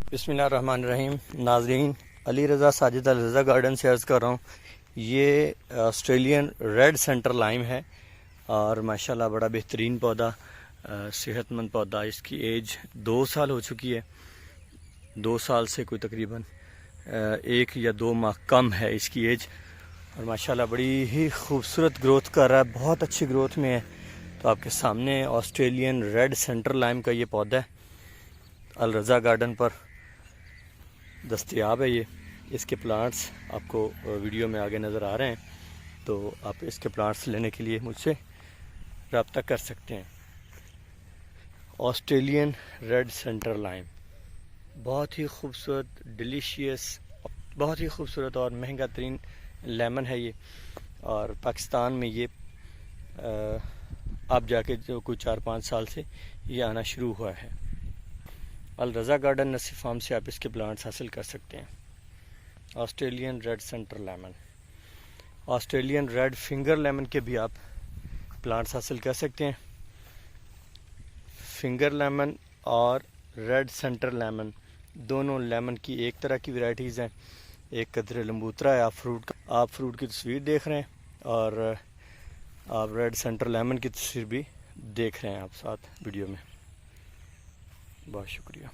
बिस्मिल्लाहिर्रहमानिर्रहीम। नाज़रीन, अली रज़ा साजिद अल रज़ा गार्डन से अर्ज़ कर रहा हूँ। ये ऑस्ट्रेलियन रेड सेंटर लाइम है और माशाल्लाह बड़ा बेहतरीन पौधा, सेहतमंद पौधा। इसकी एज 2 साल हो चुकी है। 2 साल से कोई तकरीबन 1 या 2 माह कम है इसकी एज, और माशाल्लाह बड़ी ही खूबसूरत ग्रोथ कर रहा है, बहुत अच्छी ग्रोथ में है। तो आपके सामने ऑस्ट्रेलियन रेड सेंटर लाइम का ये पौधा है, अल रज़ा गार्डन पर दस्तयाब है। ये इसके प्लांट्स आपको वीडियो में आगे नज़र आ रहे हैं, तो आप इसके प्लांट्स लेने के लिए मुझसे रब्ता कर सकते हैं। ऑस्ट्रेलियन रेड सेंटर लाइम बहुत ही खूबसूरत, डिलीशियस, बहुत ही खूबसूरत और महंगा तरीन लेमन है ये। और पाकिस्तान में ये अब जाके जो कोई 4-5 साल से ये आना शुरू हुआ है। अल रज़ा गार्डन नसी फार्म से आप इसके प्लांट्स हासिल कर सकते हैं। Australian red centre lemon, Australian red finger lemon के भी आप प्लांट्स हासिल कर सकते हैं। फिंगर लेमन और रेड सेंटर लेमन दोनों लेमन की एक तरह की वैरायटीज़ हैं। एक कतरे लंबूतरा है। आप फ्रूट की तस्वीर देख रहे हैं और आप रेड सेंटर लेमन की तस्वीर भी देख रहे हैं आप साथ वीडियो में। बहुत शुक्रिया।